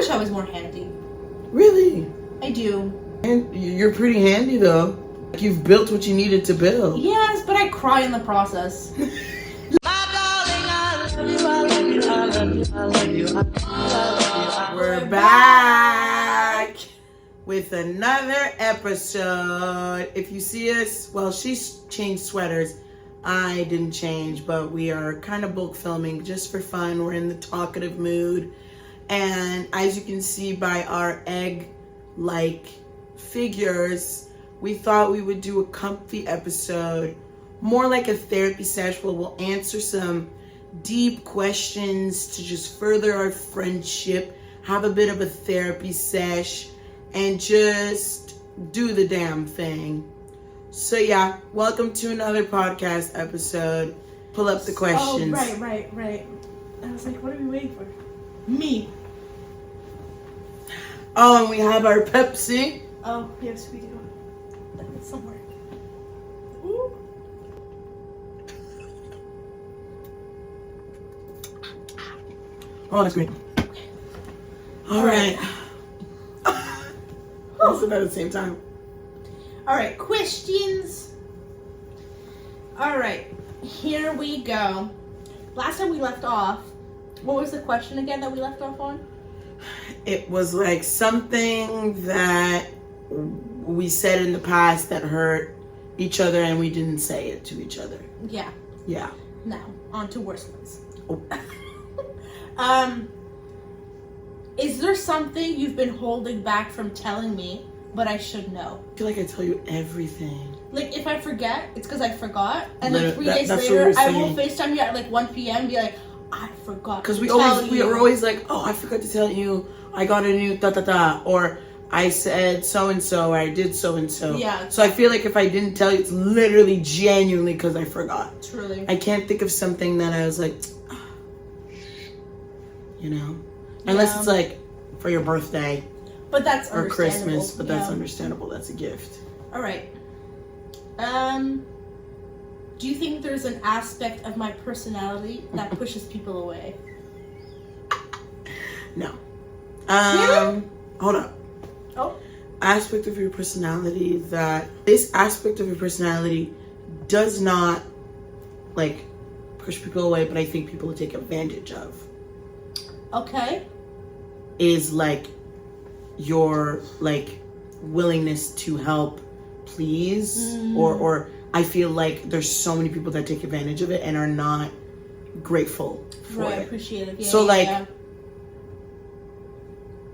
wish I was more handy. Really? I do. And you're pretty handy though. Like you've built what you needed to build. Yes, but I cry in the process. We're back with another episode. If you see us, well, she's changed sweaters. I didn't change, but we are kind of bulk filming just for fun. We're in the talkative mood. And as you can see by our egg-like figures, we thought we would do a comfy episode, more like a therapy sesh where we'll answer some deep questions to just further our friendship, have a bit of a therapy sesh, and just do the damn thing. So yeah, welcome to another podcast episode. Pull up the questions. Oh, right. I was like, what are we waiting for? Me. Oh, and we have our Pepsi. Oh, yes, we do. It's somewhere. Ooh. Oh, that's great. All right. Also at the same time. All right, questions. All right, here we go. Last time we left off, what was the question again that we left off on? It was like something that we said in the past that hurt each other and we didn't say it to each other. Yeah. Yeah. Now, on to worse ones. Oh. Is there something you've been holding back from telling me, but I should know? I feel like I tell you everything. Like, if I forget, it's because I forgot. And Literally, like 3 days that's later, what I we're will saying. FaceTime you at like 1 p.m. and be like, I forgot. Because we were always like, oh, I forgot to tell you, I got a new ta-ta-ta, or I said so-and-so, or I did so-and-so. Yeah. So I feel like if I didn't tell you, it's literally genuinely because I forgot. Truly. I can't think of something that I was like, you know? Unless it's like for your birthday. But that's or understandable. Christmas, but that's understandable. That's a gift. All right. Do you think there's an aspect of my personality that pushes people away? No. Really? Hold up. Oh. Aspect of your personality this aspect of your personality does not like push people away, but I think people take advantage of. Okay. Is like your like willingness to help please or I feel like there's so many people that take advantage of it and are not grateful for right, it. Appreciate it. Yeah, so like yeah.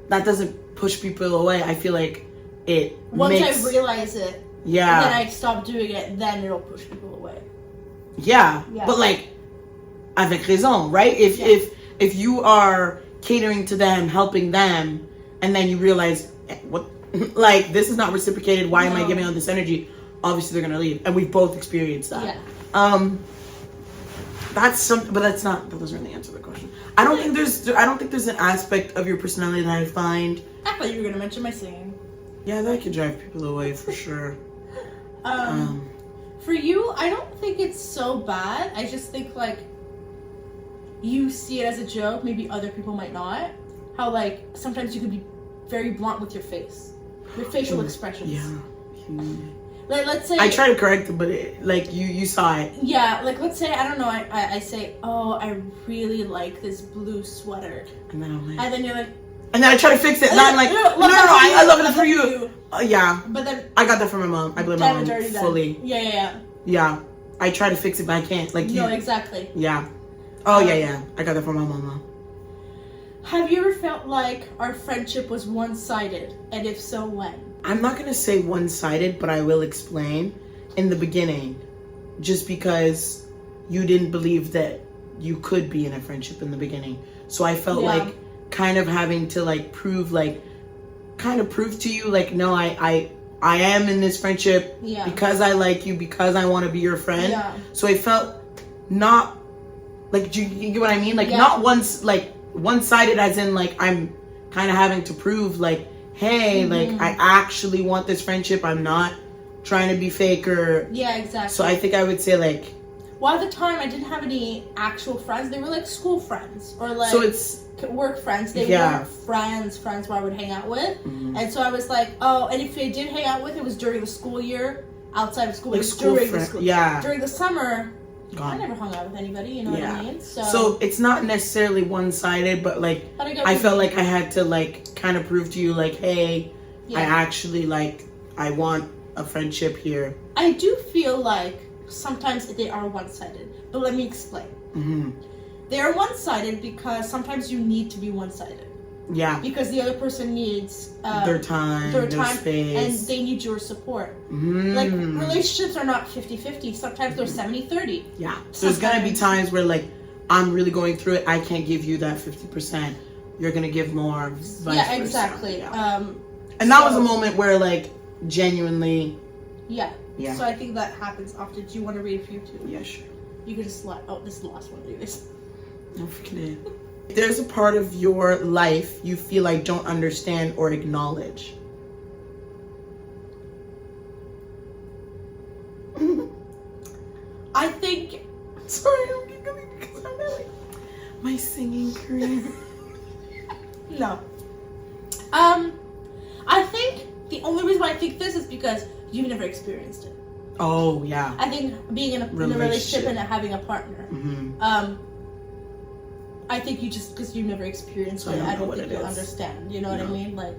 that doesn't push people away. I feel like it once makes, I realize it, yeah, and then I stop doing it, then it'll push people away. Yeah. But like avec raison, right? If you are catering to them, helping them, and then you realize what like this is not reciprocated, why am I giving all this energy? Obviously they're gonna leave, and we've both experienced that. Yeah. That's something, but that doesn't really answer the question. I don't think there's an aspect of your personality that I find. I thought you were gonna mention my singing. Yeah, that could drive people away for sure. For you, I don't think it's so bad. I just think like you see it as a joke. Maybe other people might not. How like sometimes you could be very blunt with your face, your facial expressions. Yeah. Like let's say I try to correct it, but like you saw it. Yeah, like let's say I don't know. I say, oh, I really like this blue sweater, And then I'm like, and then you're like, and then I try to fix it, and I'm like, no, I love it for you. Yeah. But then I got that from my mom. I blame my mom fully. Yeah. Yeah. I try to fix it, but I can't. Like you. No, exactly. Yeah. Oh yeah. I got that from my mom. Have you ever felt like our friendship was one-sided, and if so, when? I'm not gonna say one-sided, but I will explain. In the beginning, just because you didn't believe that you could be in a friendship in the beginning, so I felt like kind of having to like prove to you like, no, I am in this friendship because I like you, because I want to be your friend. Yeah. So I felt not like, do you get what I mean? Like not once like one-sided as in like I'm kind of having to prove like, hey, like I actually want this friendship. I'm not trying to be fake or exactly. So I think I would say like Well, at the time, I didn't have any actual friends. They were like school friends or like So it's work friends. They weren't friends who I would hang out with. Mm-hmm. And so I was like, oh, and if I did hang out with, it was during the school year, outside of school. like It was school during the friend. school. Yeah. During the summer, I Gone. never hung out with anybody. You know what I mean? So it's not necessarily one-sided, but like But I felt like I had to like kind of prove to you like, hey, I actually like I want a friendship here. I do feel like sometimes they are one-sided, but let me explain. Mm-hmm. They are one-sided because sometimes you need to be one-sided. Yeah. Because the other person needs their time, their space. and they need your support. Mm. Like, relationships are not 50-50. Sometimes they're 70-30. Yeah. So there's going to be times where, like, I'm really going through it. I can't give you that 50%. You're going to give more. Vice versa. Exactly. Yeah. And that was a moment where, like, genuinely... Yeah. Yeah. So I think that happens often. Do you want to read a few, too? Yeah, sure. You could just this is the last one. Anyways. Don't forget it. If there's a part of your life you feel like don't understand or acknowledge. I think... Sorry, I'm giggling because I'm really... My singing career. No. I think the only reason why I think this is because you've never experienced it. Oh, yeah. I think being in a relationship and having a partner. Mm-hmm. I think you just, because you never experienced it, I don't think you'll understand. You know what I mean? Like,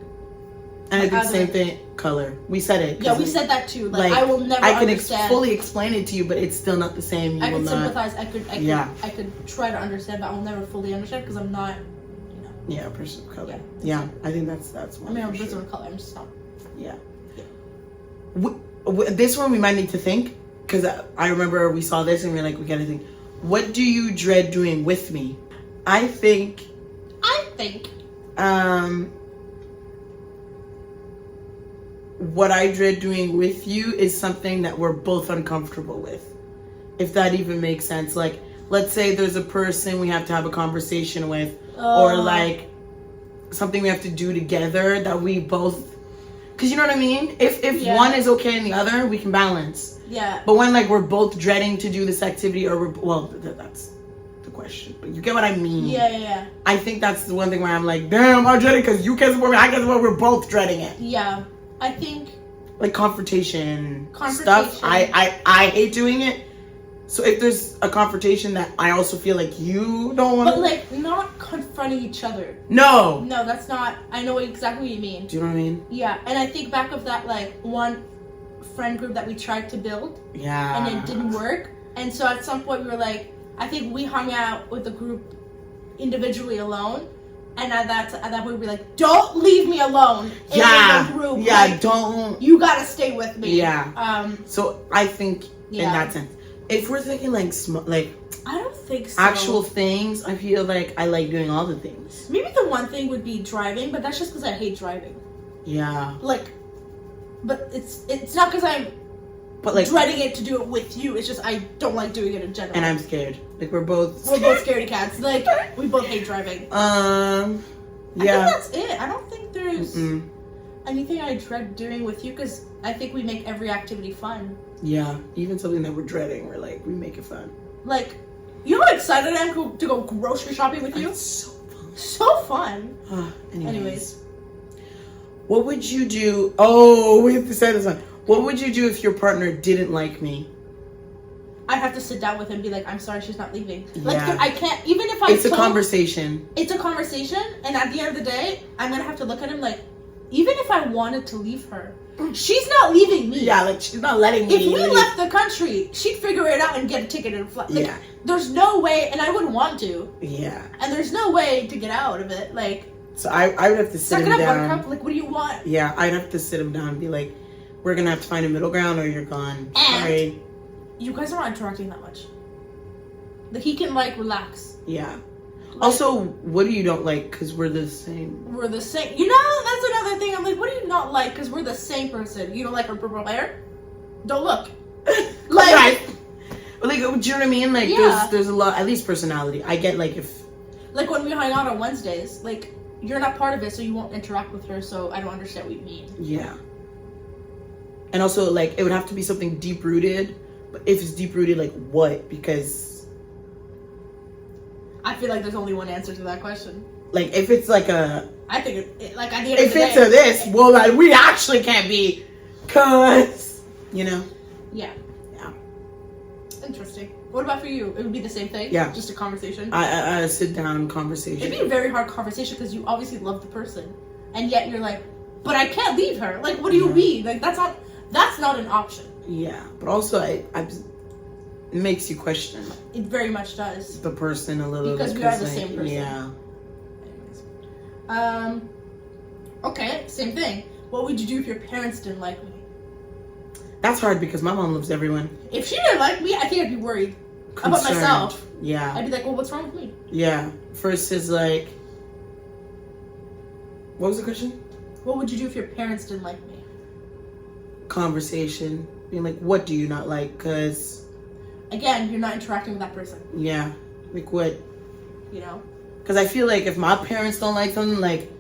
and I think same thing, color. We said it. Yeah, we said that too. Like I will never understand. I can fully explain it to you, but it's still not the same. You I will can not. sympathize. I could try to understand, but I will never fully understand because I'm not, you know. Yeah, a person of color. Yeah, I think that's one. I mean, I'm a person of color. I'm just not. Yeah. This one we might need to think, because I remember we saw this and we were like, we gotta think. What do you dread doing with me? I think. What I dread doing with you is something that we're both uncomfortable with. If that even makes sense. Like, let's say there's a person we have to have a conversation with, or like something we have to do together that we both. Because you know what I mean? If one is okay and the other, we can balance. Yeah. But when like we're both dreading to do this activity, or that's the question. But you get what I mean? Yeah. I think that's the one thing where I'm like, damn, I'm dreading because you can't support me, I can't support me. We're both dreading it. Yeah. I think like confrontation stuff. I hate doing it. So if there's a confrontation that I also feel like you don't want, but like not confronting each other. No, that's not. I know exactly what you mean. Do you know what I mean? Yeah, and I think back of that like one friend group that we tried to build. Yeah. And it didn't work, and so at some point we were like, I think we hung out with the group individually alone. And at that point, we're like, don't leave me alone in the group. Yeah, like, don't. You gotta stay with me. Yeah. So I think in that sense, if we're thinking like I don't think so. Actual things, I feel like I like doing all the things. Maybe the one thing would be driving, but that's just because I hate driving. Yeah. Like, but it's not because I'm dreading it to do it with you. It's just I don't like doing it in general. And I'm scared. Like we're both scaredy cats. Like we both hate driving. Yeah. I think that's it. I don't think there's anything I dread doing with you because I think we make every activity fun. Yeah. Even something that we're dreading, we're like, we make it fun. Like, you know how excited I am to go grocery shopping with you? It's so fun. So fun. Anyways. What would you do? Oh, we have to say this one. What would you do if your partner didn't like me? I'd have to sit down with him and be like, I'm sorry she's not leaving. Like, Yeah. I can't, even if It's a conversation. It's a conversation, and at the end of the day, I'm gonna have to look at him like, even if I wanted to leave her, she's not leaving me. Yeah, like, she's not letting me If we leave. left the country, she'd figure it out and get a ticket and fly. Like, Yeah. There's no way, and I wouldn't want to. Yeah. And there's no way to get out of it. Like, so I would have to sit him down. Buttercup, like, what do you want? Yeah, I'd have to sit him down and be like, we're gonna have to find a middle ground or you're gone. And Sorry. You guys are not interacting that much. Like, he can, like, relax. Yeah. Like, also, what do you don't like? Because we're the same. We're the same. You know, that's another thing. I'm like, what do you not like? Because we're the same person. You don't like her purple hair? Don't look. Like, right. Like, do you know what I mean? Like, Yeah. there's a lot, at least personality. I get, like, if... Like, when we hang out on Wednesdays, like, you're not part of it, so you won't interact with her, so I don't understand what you mean. Yeah. And also, like, it would have to be something deep-rooted But if it's deep rooted, like what? Because I feel like there's only one answer to that question. like if it's like I think like at the end of if the day, it's a this, well, like, we actually can't be, cause you know. Yeah. Yeah. Interesting. What about for you? It would be the same thing? Yeah. Just a conversation? I sit down conversation. It'd be a very hard conversation because you obviously love the person. And yet you're like, but I can't leave her. Like, what do you mean? Like, that's not an option. Yeah. But also, it makes you question It very much does. the person a little Because bit. we are the same person. Yeah. Anyways. Okay, same thing. What would you do if your parents didn't like me? That's hard because my mom loves everyone. If she didn't like me, I think I'd be worried about Concerned. myself. Yeah. I'd be like, well, what's wrong with me? Yeah. First is like, what was the question? What would you do if your parents didn't like me? Conversation. Being like, what do you not like? Because, Again, you're not interacting with that person. yeah. Like what? You know? Because I feel like if my parents don't like them, like,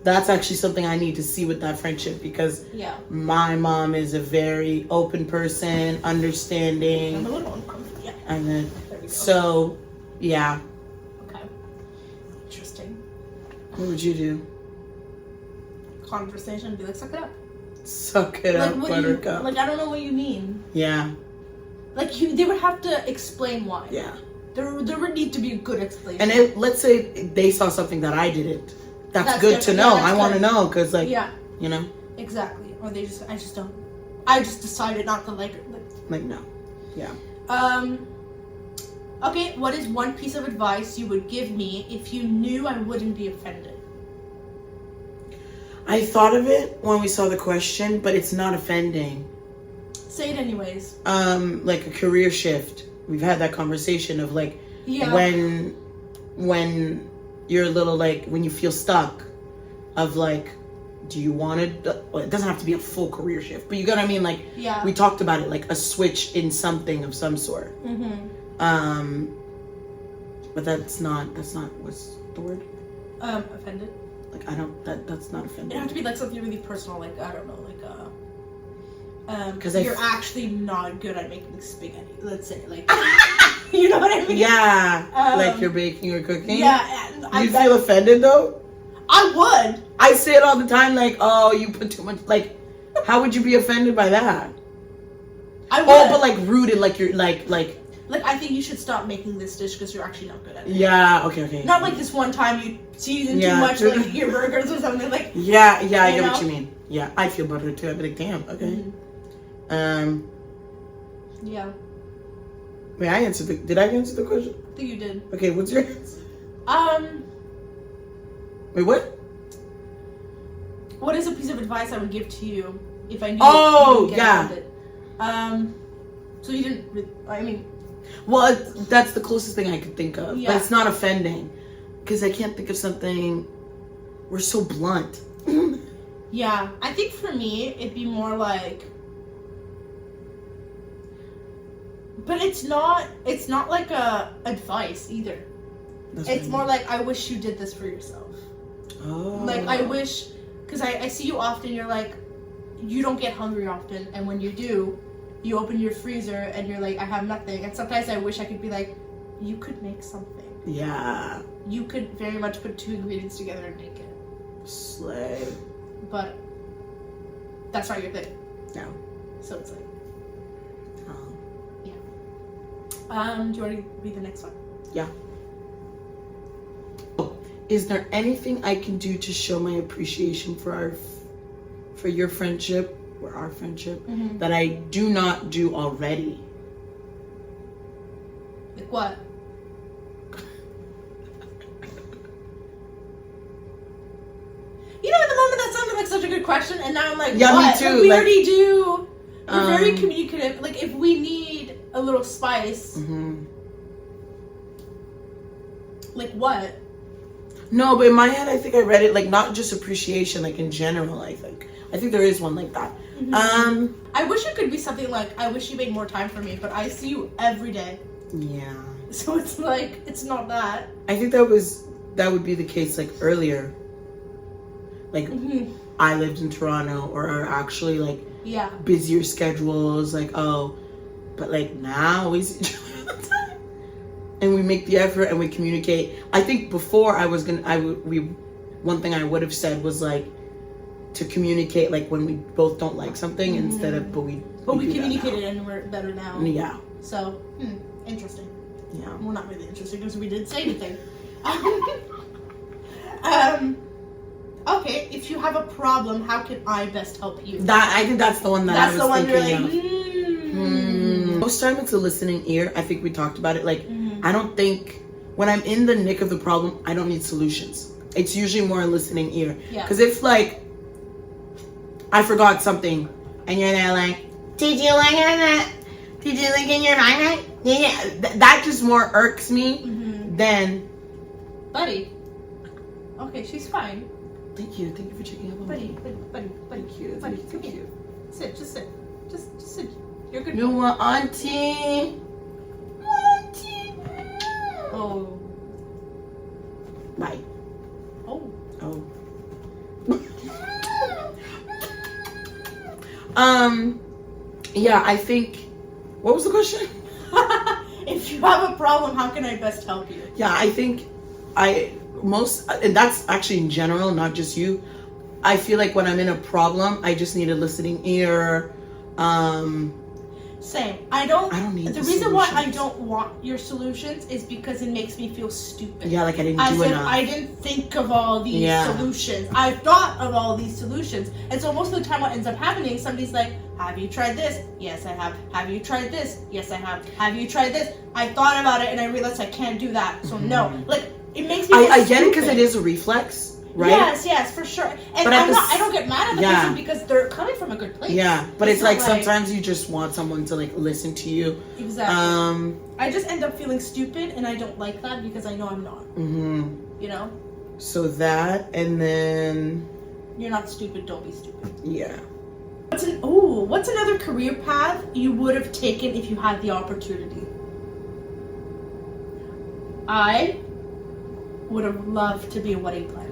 that's actually something I need to see with that friendship. Because Yeah. my mom is a very open person, understanding. I'm a little uncomfortable. Yeah. And then, There we go. so, yeah. Okay. Interesting. What would you do? Conversation, be like, suck it up. Suck it Like, up, what do you, buttercup. like, I don't know what you mean. Yeah. Like, they would have to explain why. Yeah. There would need to be a good explanation. And let's say they saw something that I didn't. That's good to different. know. Yeah, that's I want to good. know because, like, Yeah, you know, exactly. Or I just don't. I just decided not to like it. like, no. Yeah. Okay, what is one piece of advice you would give me if you knew I wouldn't be offended? I thought of it when we saw the question, but it's not offending. Say it anyways. Like a career shift. We've had that conversation of like, Yeah. when you're a little like, when you feel stuck of like, do you want to, well, it doesn't have to be a full career shift, but you get what I mean? Like, Yeah. we talked about it, like a switch in something of some sort. Mm-hmm. But that's not, what's the word? Offended. Like, I don't, that's not offending. It'd have to be like something really personal, like, I don't know, like, 'Cause you're actually not good at making spaghetti. Let's say, like, you know what I mean? Yeah, like you're baking or cooking. Yeah, and You feel offended though? I would. I say it all the time, like, oh, you put too much. Like, how would you be offended by that? I would. Oh, but like rooted, like you're like. Like, I think you should stop making this dish because you're actually not good at it. Yeah. Okay. Not like this one time you seasoned Yeah. too much, like your burgers or something. Like. Yeah. I get know? what you mean. Yeah, I feel buttered too. I'd be like, damn. Okay. Yeah. Wait, did I answer the question? I think you did. Okay, what's your answer? Wait, what? What is a piece of advice I would give to you if I knew? Oh, you would get yeah. around it? So you didn't. I mean. Well, that's the closest thing I could think of. Yeah. But it's not offending. Because I can't think of something. We're so blunt. Yeah, I think for me it'd be more like. But it's not like a advice either. It's more like, I wish you did this for yourself. Oh. Like, I wish, because I see you often, you're like, you don't get hungry often, and when you do, you open your freezer and you're like, I have nothing. And sometimes I wish I could be like, you could make something. Yeah. You could very much put two ingredients together and make it. Slay. But that's not your thing. No. So it's like, Oh. yeah. Do you want to read the next one? Yeah. Is there anything I can do to show my appreciation for your friendship or our friendship that I do not do already? Like what? You know, at the moment that sounded like such a good question, and now I'm like, yeah, what? me too. Like, we like, already do. We're very communicative. Like, if we need a little spice, like what? No, but in my head, I think I read it like not just appreciation, like in general. I think there is one like that. I wish it could be something like, I wish you made more time for me, but I see you every day. Yeah. So it's like, it's not that. I think that would be the case like earlier. Like I lived in Toronto, or actually like Yeah. busier schedules. Like, oh, But like now we see each other all the time, and we make the effort and we communicate. I think before one thing I would have said was like to communicate like when we both don't like something instead of but we communicated and we're better now. Yeah. So interesting. Yeah. Well, not really interesting because we didn't say anything. Okay, if you have a problem, how can I best help you? I think that's the one that I was thinking of. You're like, Most time it's a listening ear. I think we talked about it. Like, I don't think when I'm in the nick of the problem, I don't need solutions. It's usually more a listening ear. Yeah. Because if like I forgot something and you're there like, did you look at that? Did you look in your mind? Yeah. That just more irks me than. Buddy. Okay, she's fine. Thank you for checking up on me. Buddy. Thank you. Come here. Sit, just sit. Just sit. You're good. You want auntie? Auntie. Oh. Bye. Oh. Yeah, I think. What was the question? If you have a problem, how can I best help you? Yeah, I think and that's actually in general, not just you. I feel like when I'm in a problem, I just need a listening ear. Same. I don't need the reason solutions. why I don't want your solutions is because it makes me feel stupid. Yeah, like I didn't As do if enough. I didn't think of all these solutions. I've thought of all these solutions. And so most of the time what ends up happening, somebody's like, have you tried this? Yes, I have. Have you tried this? Yes, I have. Have you tried this? I thought about it and I realized I can't do that. So no. Like, it makes me feel I get it because stupid. it is a reflex, right? Yes, for sure. And But I don't get mad at the person because they're coming from a good place. Yeah, but it's like not sometimes you just want someone to like listen to you. Exactly. I just end up feeling stupid, and I don't like that because I know I'm not. You know. So that, and then you're not stupid. Don't be stupid. Yeah. What's another career path you would have taken if you had the opportunity? I would have loved to be a wedding planner.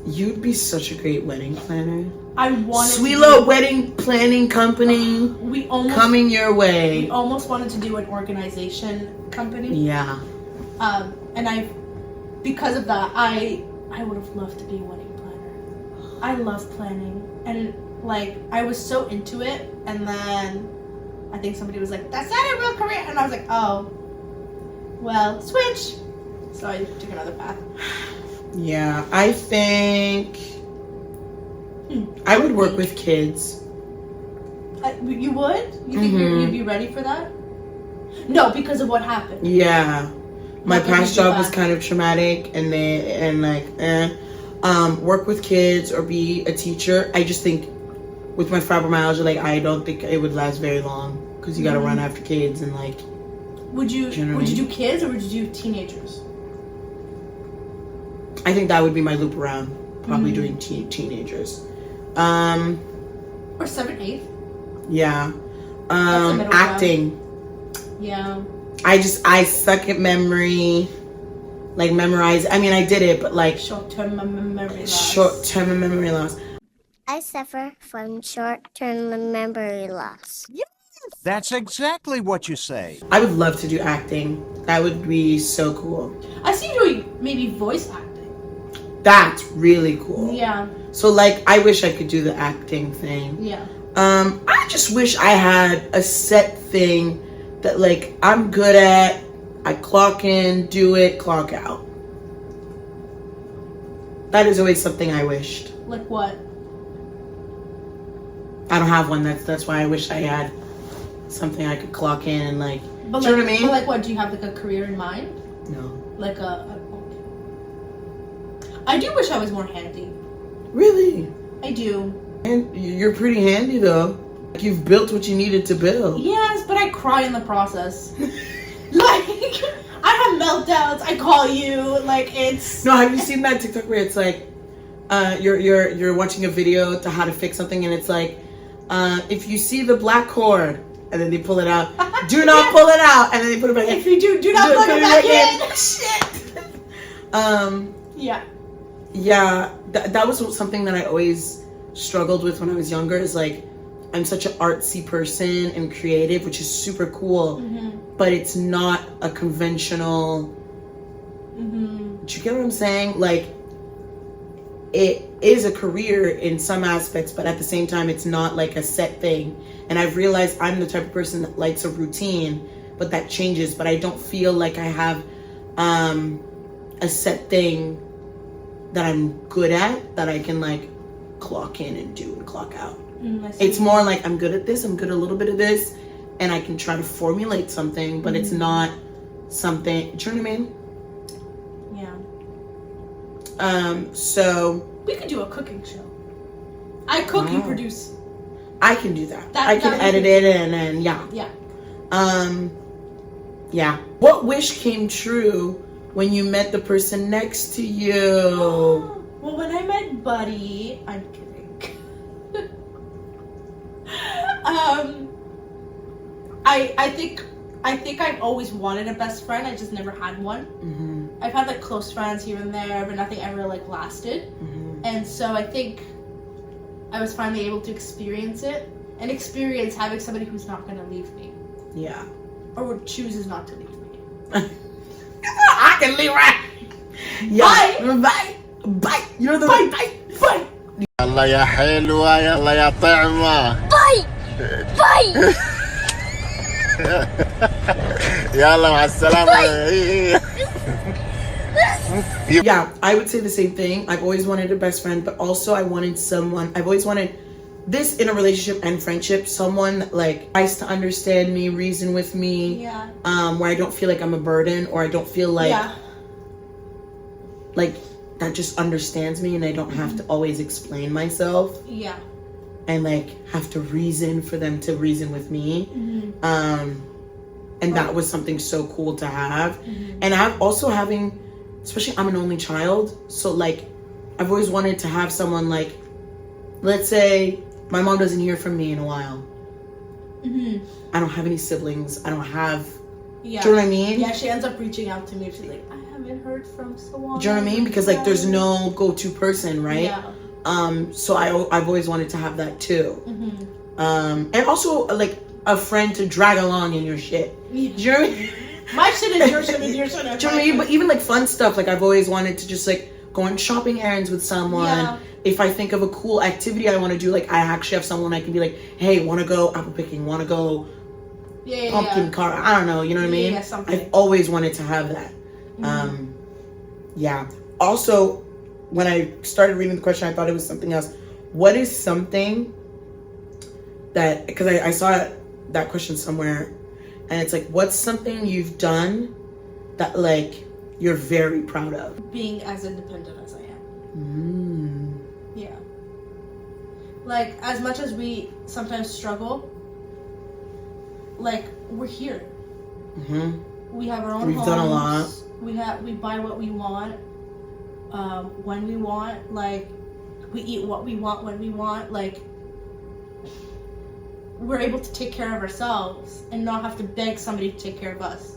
You'd be such a great wedding planner. I wanted Suila wedding planning company. Coming your way. We almost wanted to do an organization company. Yeah. And because of that, I would have loved to be a wedding planner. I love planning, and like I was so into it, and then I think somebody was like, "That's not a real career," and I was like, "Oh, well, switch." So I took another path. Yeah, I think I would work with kids. You would? You think you'd be ready for that? No, because of what happened. Yeah, my past job was kind of traumatic, work with kids or be a teacher. I just think with my fibromyalgia, like I don't think it would last very long because you got to run after kids and like. Would you do kids or would you do teenagers? I think that would be my loop around. Probably doing teenagers. Or 7th, 8th. Yeah. Acting. Yeah. I suck at memory. Like memorize. I mean, I did it, but like short-term memory loss. I suffer from short-term memory loss. Yes, that's exactly what you say. I would love to do acting. That would be so cool. I see you doing maybe voice acting. That's really cool. Yeah. So like, I wish I could do the acting thing. Yeah. I just wish I had a set thing that like I'm good at. I clock in, do it, clock out. That is always something I wished. Like what? I don't have one. That's why I wish I had something I could clock in and like. But do you know what I mean? But like what? Do you have like a career in mind? No. Like I do wish I was more handy. Really? I do. And you're pretty handy though. Like you've built what you needed to build. Yes, but I cry in the process. Like I have meltdowns. I call you. Like it's. No, have you seen that TikTok where it's like, you're watching a video to how to fix something and it's like, if you see the black cord and then they pull it out, do not pull it out and then they put it back in. If you do not plug it back in. Shit. Yeah. Yeah, that was something that I always struggled with when I was younger. Is like, I'm such an artsy person and creative, which is super cool, but it's not a conventional, do you get what I'm saying? Like, it is a career in some aspects, but at the same time, it's not like a set thing. And I've realized I'm the type of person that likes a routine, but that changes. But I don't feel like I have a set thing that I'm good at that I can like clock in and do and clock out. It's more like I'm good at this, I'm good at a little bit of this, and I can try to formulate something, but it's not something, do you know what I mean? So we could do a cooking show. I cook, you produce. I can do that. I can edit it and yeah. Yeah. What wish came true when you met the person next to you? Well, when I met Buddy, I'm kidding. I think I've always wanted a best friend. I just never had one. I've had like close friends here and there, but nothing ever like lasted. And so I think I was finally able to experience it and experience having somebody who's not going to leave me. Yeah. Or chooses not to leave me. I can leave right. Yeah. Bye. Bye. You know the bye. Bye. يلا يا حلوة يلا يا طعمة Bye! Bye! يلا مع السلامة. Yeah, I would say the same thing. I've always wanted a best friend, but also I've always wanted this in a relationship and friendship, someone that like tries to understand me, reason with me, where I don't feel like I'm a burden, or I don't feel like that just understands me and I don't have to always explain myself. Yeah. And like have to reason for them to reason with me. And that was something so cool to have. And I'm also having, especially I'm an only child, so like I've always wanted to have someone like, let's say my mom doesn't hear from me in a while. I don't have any siblings. I don't have, do you know what I mean? Yeah, she ends up reaching out to me. She's like, I haven't heard from so long. Do you know what I mean? Because like there's no go-to person, right? So I've always wanted to have that too. And also like a friend to drag along in your shit. Do you know what I mean? My shit is your shit and your shit is Do you know what I mean? But even like fun stuff, like I've always wanted to just like go on shopping errands with someone. If I think of a cool activity I want to do, like I actually have someone I can be like, hey, want to go apple picking, want to go pumpkin car, I don't know, you know what I mean? I've always wanted to have that. Also, when I started reading the question, I thought it was something else. What is something that, because I saw that question somewhere, and it's like, what's something you've done that like you're very proud of? Being as independent as I am. Yeah. Like, as much as we sometimes struggle, like, we're here. We have our own homes. We've done a lot. We buy what we want, when we want. Like, we eat what we want when we want. Like, we're able to take care of ourselves and not have to beg somebody to take care of us.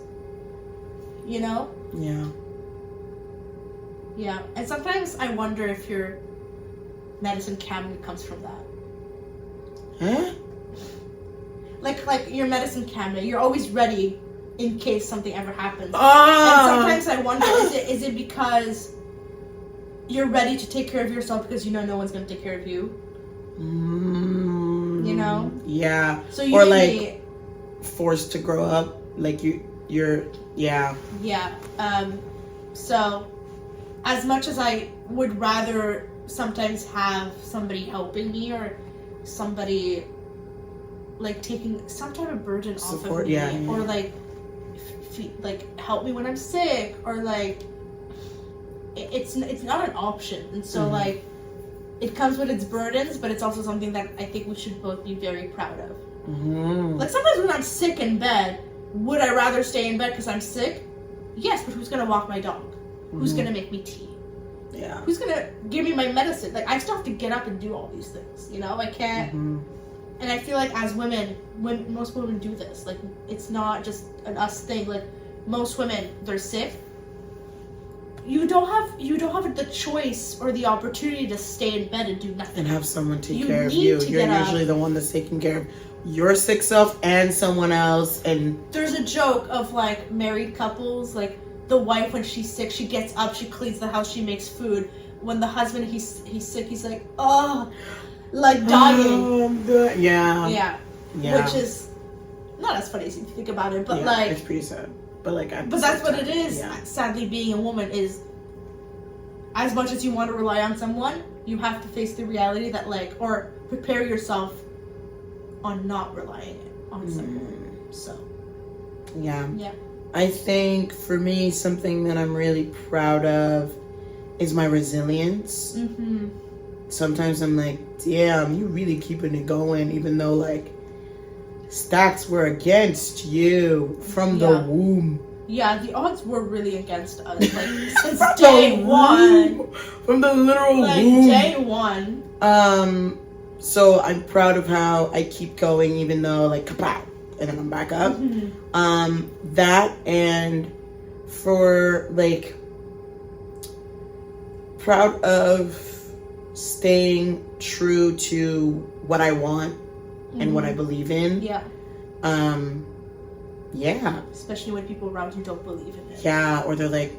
You know? Yeah. And sometimes I wonder if your medicine cabinet comes from that. Huh? Like your medicine cabinet, you're always ready in case something ever happens. Oh. And sometimes I wonder, is it because you're ready to take care of yourself because you know no one's going to take care of you? You know? Yeah. So you or like forced to grow up, like you're yeah. So as much as I would rather sometimes have somebody helping me or somebody like taking some type of burden off of me, or like help me when I'm sick, or like it's not an option. And so like it comes with its burdens, but it's also something that I think we should both be very proud of. Like sometimes when I'm sick in bed, would I rather stay in bed because I'm sick? Yes, but who's gonna walk my dog? Who's gonna make me tea? Yeah. Who's gonna give me my medicine? Like, I still have to get up and do all these things, you know? I can't. And I feel like as women, when most women do this, like, it's not just an us thing. Like, most women, they're sick, you don't have the choice or the opportunity to stay in bed and do nothing. And have someone take You care of need you. to You're get usually up. the one that's taking care of your sick self and someone else. And There's a joke of like married couples, like the wife when she's sick, she gets up, she cleans the house, she makes food. When the husband he's sick, he's like, oh, like dying. Yeah. Which is not as funny as you think about it, but like it's pretty sad. But like, but that's what it is. Yeah. Sadly, being a woman is, as much as you want to rely on someone, you have to face the reality that like, or prepare yourself on not relying on someone. So Yeah. yeah. I think for me, something that I'm really proud of is my resilience. Mm-hmm. Sometimes I'm like, damn, you really keeping it going, even though like stacks were against you from the womb. Yeah, the odds were really against us, like since day one. From the literal Like womb. day one. So I'm proud of how I keep going, even though like kapow, and then I'm back up. Mm-hmm. That, and for like proud of staying true to what I want and what I believe in. Yeah. Yeah. Especially when people around you don't believe in it. Yeah, or they're like,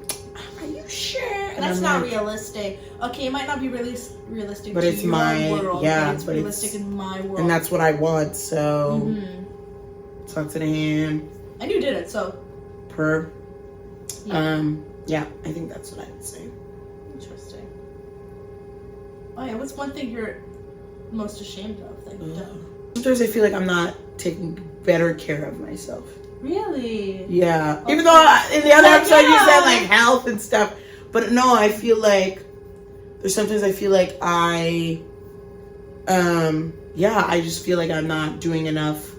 are you sure? And That's I'm not like, realistic. Okay, it might not be really realistic But to it's your my- world, yeah, but it's but realistic it's- in my world. and that's what I want, so Mhm. talk to the hand. And you did it, so Per. yeah. Yeah, I think that's what I would say. Interesting. Oh yeah, what's one thing you're most ashamed of that you've done? Sometimes I feel like I'm not taking better care of myself. Really? Yeah. Okay. Even though in the other Like, episode you said yeah. like health and stuff. But no, I feel like there's sometimes I feel like I just feel like I'm not doing enough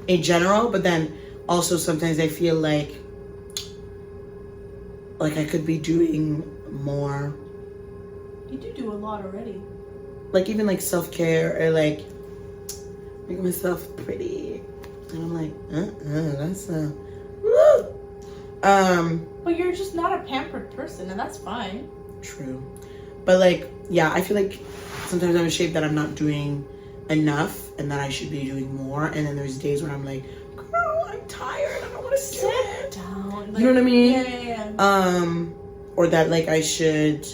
in general, but then also sometimes I feel like I could be doing more. You do a lot already. Like even like self-care or like make myself pretty. And I'm like, that's woo. But you're just not a pampered person, and that's fine. True. But like, yeah, I feel like sometimes I'm ashamed that I'm not doing enough and that I should be doing more. And then there's days where I'm like, girl, I'm tired. I don't want to sit down. You know what I mean? Yeah. Or that like I should.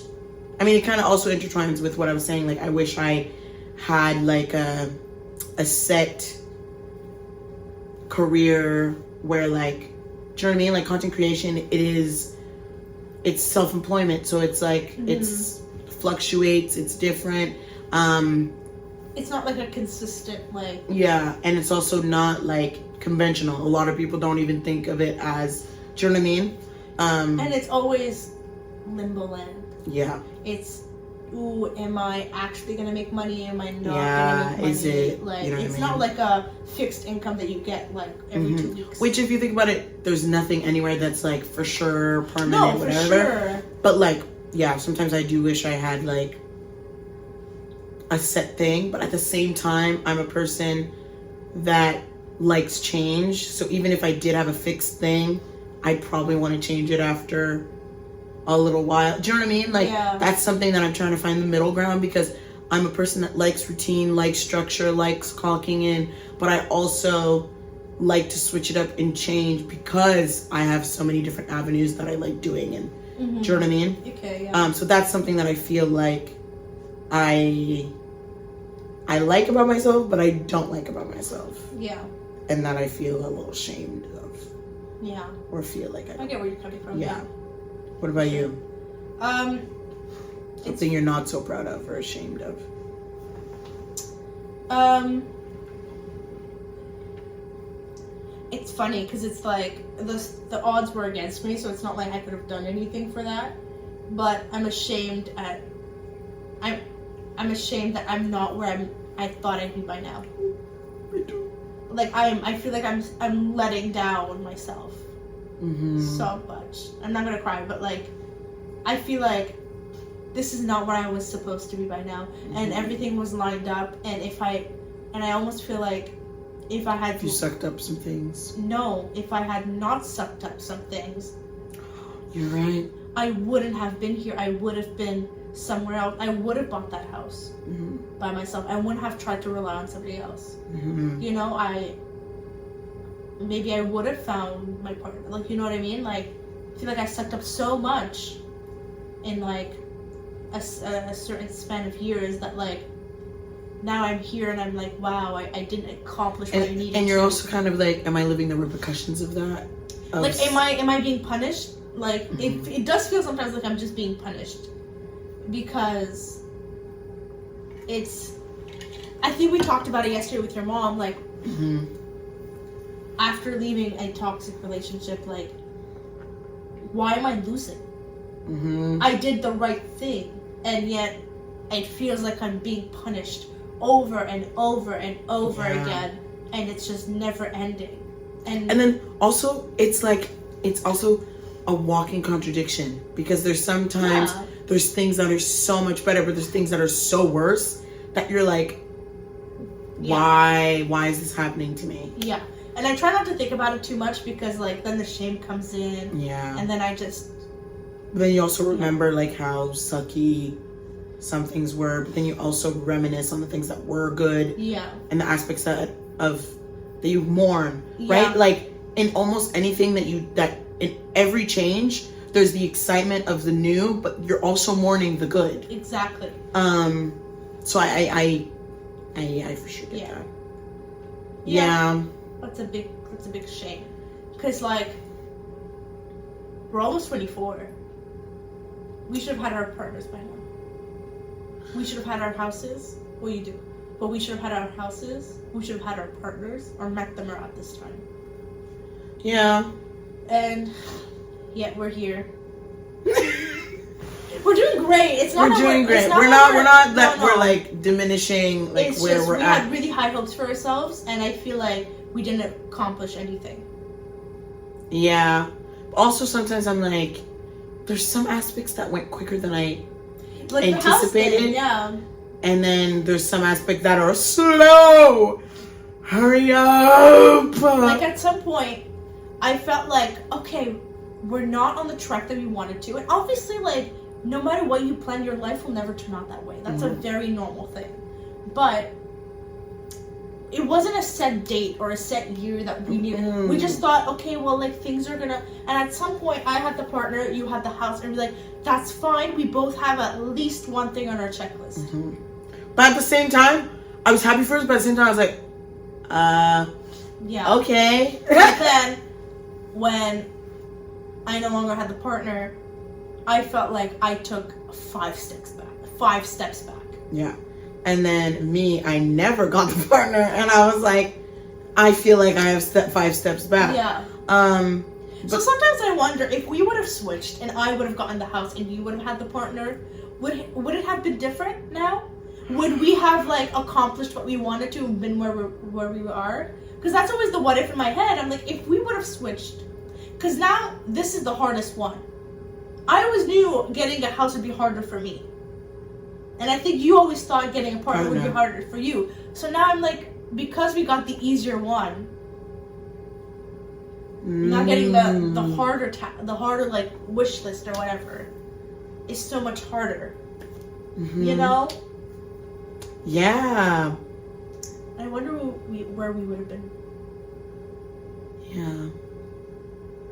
I mean, it kind of also intertwines with what I was saying. Like, I wish I had like a set career where like, do you know what I mean? Like content creation, it's self-employment, so it's like it's fluctuates, it's different. It's not like a consistent like. Yeah, and it's also not like conventional. A lot of people don't even think of it as. Do you know what I mean? And it's always limbo land. Yeah. It's, ooh, am I actually gonna make money? Am I not Yeah, gonna make money? is it, Like, you know what I it's mean? not like a fixed income that you get like every 2 weeks. Which, if you think about it, there's nothing anywhere that's like for sure permanent, no, for whatever. sure. But like, yeah, sometimes I do wish I had like a set thing, but at the same time, I'm a person that likes change. So even if I did have a fixed thing, I'd probably want to change it after a little while. Do you know what I mean? Like, Yeah. that's something that I'm trying to find the middle ground, because I'm a person that likes routine, likes structure, likes clocking in, but I also like to switch it up and change because I have so many different avenues that I like doing. And do you know what I mean? Okay, yeah. So that's something that I feel like I like about myself, but I don't like about myself, Yeah. and that I feel a little ashamed of, Yeah. or feel like I get where you're coming from. Yeah. What about you? Something you're not so proud of or ashamed of? It's funny because it's like the odds were against me, so it's not like I could have done anything for that. But I'm ashamed that I'm not where I thought I'd be by now. Me too. Like I feel like I'm letting down myself so much. I'm not gonna cry, but like I feel like this is not where I was supposed to be by now, and everything was lined up. And I almost feel like if I had You sucked up some things. if I had not sucked up some things, You're right. I wouldn't have been here. I would have been somewhere else. I would have bought that house by myself. I wouldn't have tried to rely on somebody else. You know, maybe I would have found my partner. Like, you know what I mean? Like, I feel like I sucked up so much in like a certain span of years that like now I'm here and I'm like, wow, I didn't accomplish what I needed. And you're also kind of like, am I living the repercussions of that? Like, am I being it Like, it does feel sometimes like I'm just being punished because I think we talked about it yesterday with your mom. Like, after leaving a toxic relationship, like, why am I losing? I did the right thing, and yet it feels like I'm being punished over and over and over again, and it's just never ending. And then also, it's like, it's also a walking contradiction, because there's sometimes there's things that are so much better, but there's things that are so worse that you're like, why is this happening to me? Yeah. And I try not to think about it too much, because like then the shame comes in. Yeah. And then I just... Then you also remember like how sucky some things were, but then you also reminisce on the things that were good. Yeah. And the aspects that you mourn, right? Like in almost anything that in every change, there's the excitement of the new, but you're also mourning the good. Exactly. So I for sure get that. Yeah. That's a big shame. Because like, we're almost 24. We should have had our partners by now. We should have had our houses. Well, you do. But we should have had our houses. We should have had our partners, or met them around this time. Yeah. And yet we're here. We're doing great. It's not. We're doing great. We're like diminishing like it's where just, we're we at. had really high hopes for ourselves, and I feel like we didn't accomplish anything. Yeah. Also, sometimes I'm like, there's some aspects that went quicker than I anticipated. And then there's some aspects that are slow. Hurry up. Like at some point, I felt like, okay, we're not on the track that we wanted to. And obviously, like, no matter what you plan, your life will never turn out that way. That's a very normal thing. But it wasn't a set date or a set year that we knew. We just thought, okay, well, like, things are gonna... And at some point, I had the partner, you had the house, and we're like, that's fine. We both have at least one thing on our checklist. But at the same time, I was happy first, but at the same time, I was like, okay. But then, when I no longer had the partner, I felt like I took 5 steps back. Yeah. And then I never got the partner, and I was like, I feel like I have 5 steps back. Yeah. So sometimes I wonder if we would have switched and I would have gotten the house and you would have had the partner, would it have been different now? Would we have like accomplished what we wanted to and been where we are? Because that's always the what if in my head. I'm like, if we would have switched, because now this is the hardest one. I always knew getting a house would be harder for me. And I think you always thought getting a partner would be harder for you. So now I'm like, because we got the easier one, not getting the harder like wish list or whatever is so much harder. You know? Yeah. I wonder where we would have been. Yeah.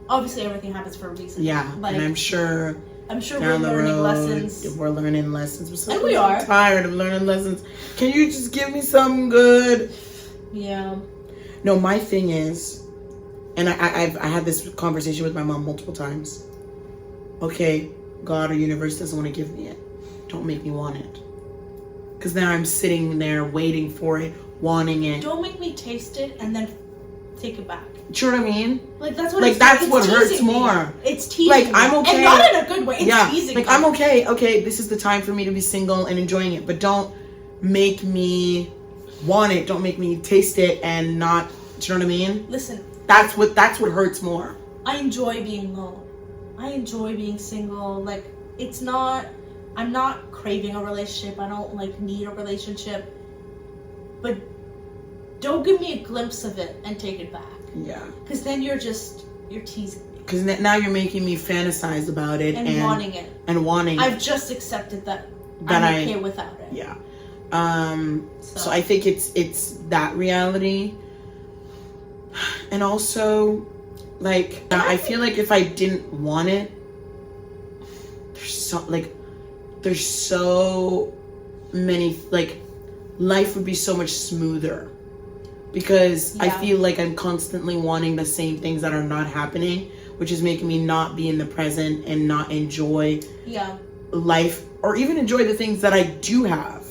Obviously, everything happens for a reason. Yeah, like, and I'm sure we're learning lessons. We're learning lessons. And we are. I'm tired of learning lessons. Can you just give me something good? Yeah. No, my thing is, and I had this conversation with my mom multiple times. Okay, God or universe doesn't want to give me it. Don't make me want it. Because now I'm sitting there waiting for it, wanting it. Don't make me taste it and then take it back. Do you know what I mean? Like that's what. Like that's what hurts more. It's teasing. Like I'm okay, and not in a good way. It's teasing. Like I'm okay. Okay, this is the time for me to be single and enjoying it. But don't make me want it. Don't make me taste it and not. Do you know what I mean? Listen. That's what hurts more. I enjoy being alone. I enjoy being single. Like it's not. I'm not craving a relationship. I don't like need a relationship. But don't give me a glimpse of it and take it back. Yeah. Because then you're teasing me. Because now you're making me fantasize about it and wanting it. And wanting I've just accepted that I'm okay without it. Yeah. So I think it's that reality. And also, like, I feel like if I didn't want it, there's so many, like, life would be so much smoother. Because I feel like I'm constantly wanting the same things that are not happening, which is making me not be in the present and not enjoy life or even enjoy the things that I do have.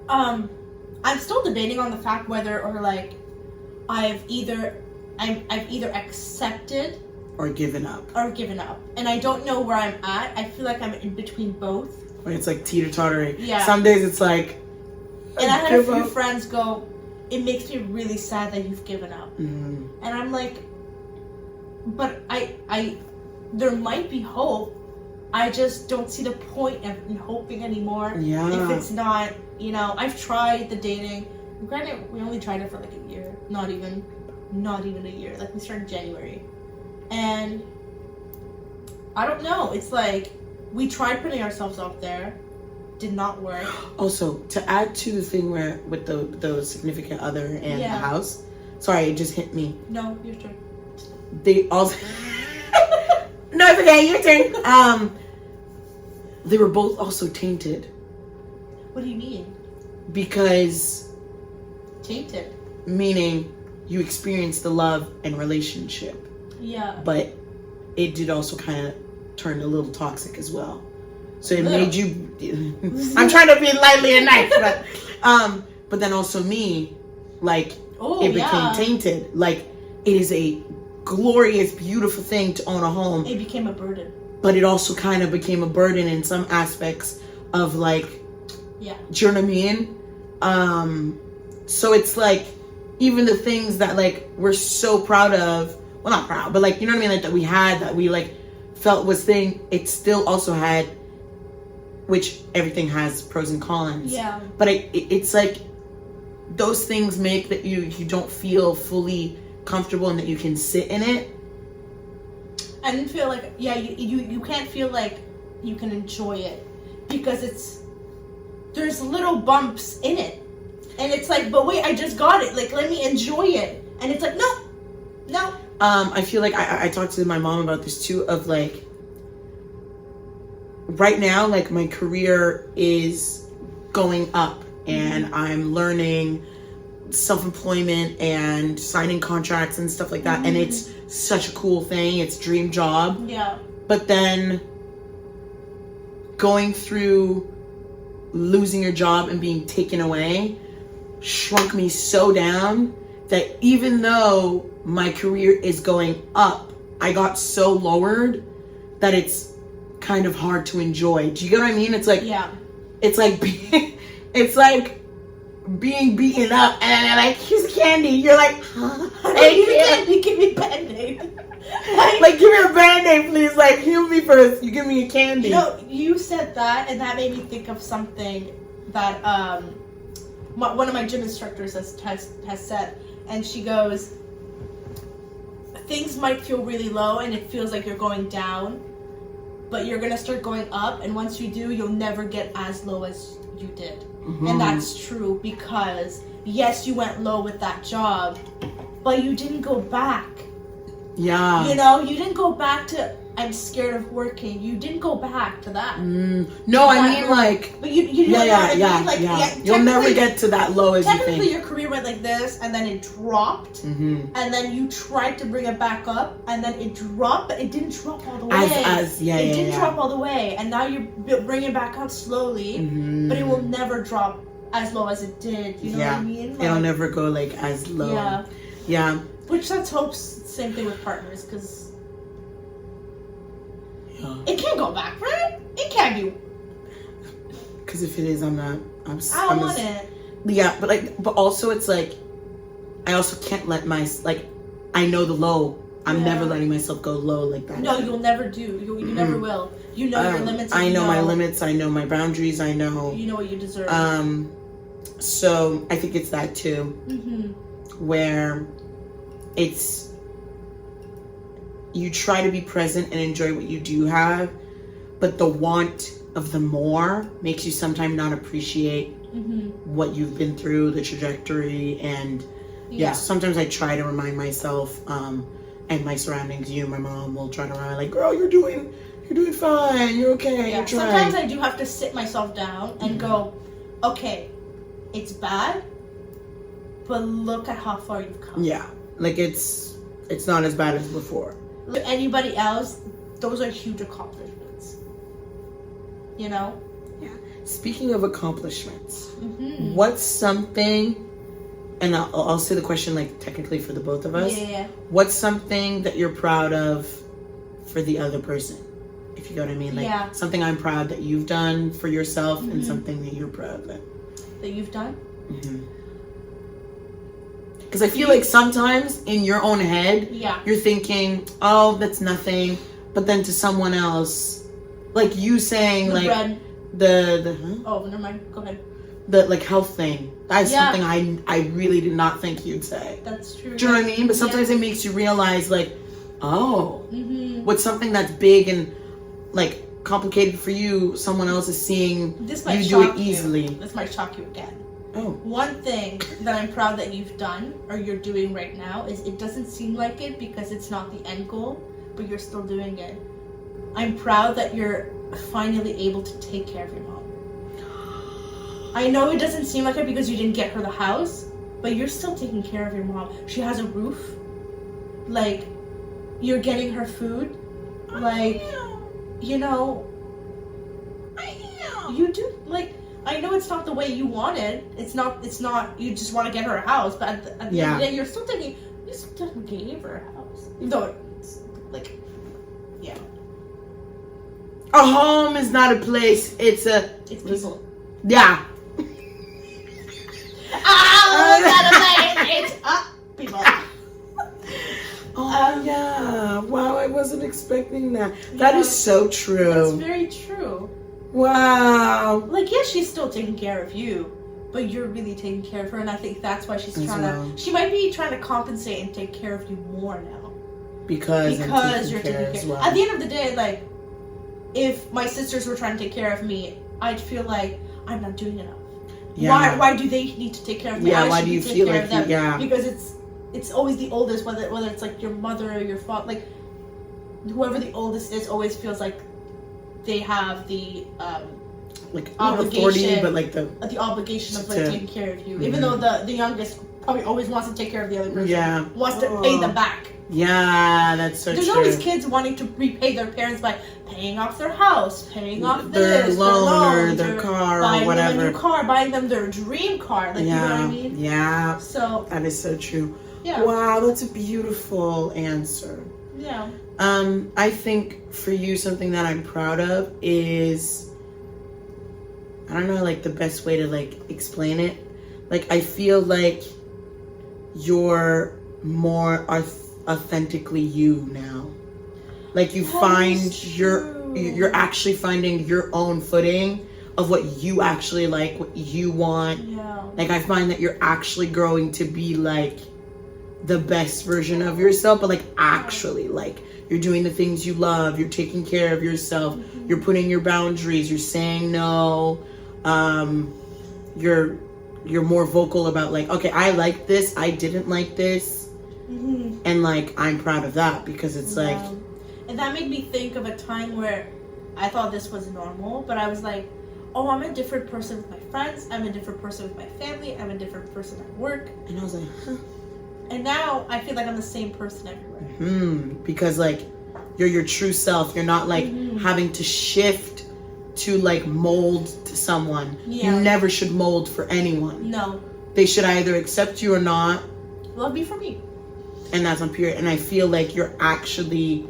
I'm still debating on the fact whether or like I've either accepted or given up. And I don't know where I'm at. I feel like I'm in between both. Like it's like teeter-tottering. Yeah. Some days it's like, and I had a few friends go, it makes me really sad that you've given up. Mm-hmm. And I'm like, but I there might be hope. I just don't see the point in hoping anymore. Yeah. If it's not, you know, I've tried the dating. Granted, we only tried it for like a year. Not even a year. Like we started in January. And I don't know. It's like we tried putting ourselves out there. Did not work. Also, to add to the thing where with the significant other and the house. Sorry, it just hit me. No, your turn. They also no, it's okay, your turn. They were both also tainted. What do you mean? Because tainted. Meaning you experienced the love and relationship. Yeah. But it did also kind of turn a little toxic as well. So it made you. I'm trying to be lightly and nice, but then also me, like it became tainted. Like it is a glorious, beautiful thing to own a home. It became a burden. But it also kind of became a burden in some aspects of like. Yeah. Do you know what I mean? So it's like even the things that like we're so proud of. Well, not proud, but like you know what I mean, like that we had, that we like felt was thing. It still also had. Which everything has pros and cons. Yeah. But it's like those things make that you don't feel fully comfortable and that you can sit in it. I didn't feel like you can't feel like you can enjoy it because there's little bumps in it, and it's like, but wait, I just got it. Like let me enjoy it, and it's like no. I feel like I talked to my mom about this too. Of like. Right now, like my career is going up and I'm learning self-employment and signing contracts and stuff like that. And it's such a cool thing. It's a dream job. Yeah. But then going through losing your job and being taken away shrunk me so down that even though my career is going up, I got so lowered that it's kind of hard to enjoy. Do you get what I mean? It's like it's like being beaten up and they're like, here's candy. You're like, hey, candy, give me Band-Aid. Like give me a Band-Aid, please. Like heal me first. You give me a candy. You know, you said that and that made me think of something that one of my gym instructors has said, and she goes, things might feel really low and it feels like you're going down, but you're gonna start going up, and once you do, you'll never get as low as you did. And that's true, because yes, you went low with that job, but you didn't go back. Yeah. You know, you didn't go back to I'm scared of working. You didn't go back to that. No, I mean like. But you know what I mean? Like, you'll never get to that low as you think. Technically, your career went like this, and then it dropped, and then you tried to bring it back up, and then it dropped, but it didn't drop all the way. It didn't drop all the way, and now you're bringing it back up slowly, but it will never drop as low as it did. You know what I mean? Like, it'll never go like as low. Yeah. Yeah. Which let's hope same thing with partners, because. It can't go back, right? It can't be. Because if it is, I don't want it. Yeah, but also it's like, I also can't let I know the low. I'm never letting myself go low like that. No, you'll never do. You never will. You know your limits. I know my limits. I know my boundaries. I know. You know what you deserve. So I think it's that too, where it's you try to be present and enjoy what you do have, but the want of the more makes you sometimes not appreciate what you've been through, the trajectory, and sometimes I try to remind myself and my surroundings, my mom will try to remind, like, girl, you're doing fine, you're okay, you're trying. Sometimes I do have to sit myself down and go, okay, it's bad, but look at how far you've come. Yeah, like it's not as bad as before. Look, anybody else, those are huge accomplishments. You know? Yeah. Speaking of accomplishments, what's something, and I'll say the question like technically for the both of us. Yeah. What's something that you're proud of for the other person? If you know what I mean. Like something I'm proud that you've done for yourself and something that you're proud of that you've done? Because I feel like sometimes in your own head, you're thinking, oh, that's nothing. But then to someone else, like you saying, like bread. Oh, never mind. Go ahead. The like health thing. That's something I really did not think you'd say. That's true. Do you know what I mean? But sometimes it makes you realize, like, oh, what's something that's big and like complicated for you, someone else is seeing you do it easily. This might shock you again. Oh. One thing that I'm proud that you've done or you're doing right now is it doesn't seem like it because it's not the end goal, but you're still doing it. I'm proud that you're finally able to take care of your mom. I know it doesn't seem like it because you didn't get her the house, but you're still taking care of your mom. She has a roof. Like, you're getting her food. Like, you know, you do, like, I know it's not the way you wanted. It's not, you just want to get her a house, but at the end of the day, you still gave her a house. Even though it's, like, a home is not a place, it's people. Yeah. It's people. Oh, yeah. Wow, I wasn't expecting that. That is so true. That's very true. Wow. Like, yes, she's still taking care of you, but you're really taking care of her, and I think that's why she's she might be trying to compensate and take care of you more now. Because you're taking care. Well. At the end of the day, like, if my sisters were trying to take care of me, I'd feel like I'm not doing enough. Yeah. Why do they need to take care of me? Yeah, why do you feel like Because it's always the oldest, whether it's like your mother or your father, like whoever the oldest is always feels like they have the like obligation, authority, but like the obligation of like taking care of you. Even though the youngest probably always wants to take care of the other person. Yeah. Wants to pay them back. Yeah, that's so There's true. always kids wanting to repay their parents by paying off their house, paying off their this, loan, or their car, or whatever. Buying them a new car, buying them their dream car. Like, you know what I mean? Yeah. So that is so true. Yeah. Wow, that's a beautiful answer. Yeah. I think for you, something that I'm proud of is, I don't know, like the best way to like explain it. Like, I feel like you're more authentically you now. Like, you you're actually finding your own footing of what you actually like, what you want. Yeah. Like, I find that you're actually growing to be like the best version of yourself, but like actually, like, you're doing the things you love, you're taking care of yourself, you're putting your boundaries, you're saying no, you're more vocal about like, okay, I like this, I didn't like this. And like, I'm proud of that because it's like, and that made me think of a time where I thought this was normal, but I was like, oh, I'm a different person with my friends, I'm a different person with my family, I'm a different person at work. And I was like, huh. And now I feel like I'm the same person everywhere. Because like, you're your true self. You're not like having to shift to like mold to someone. Yeah. You never should mold for anyone. No. They should either accept you or not. Love me for me. And that's on period. And I feel like you're actually,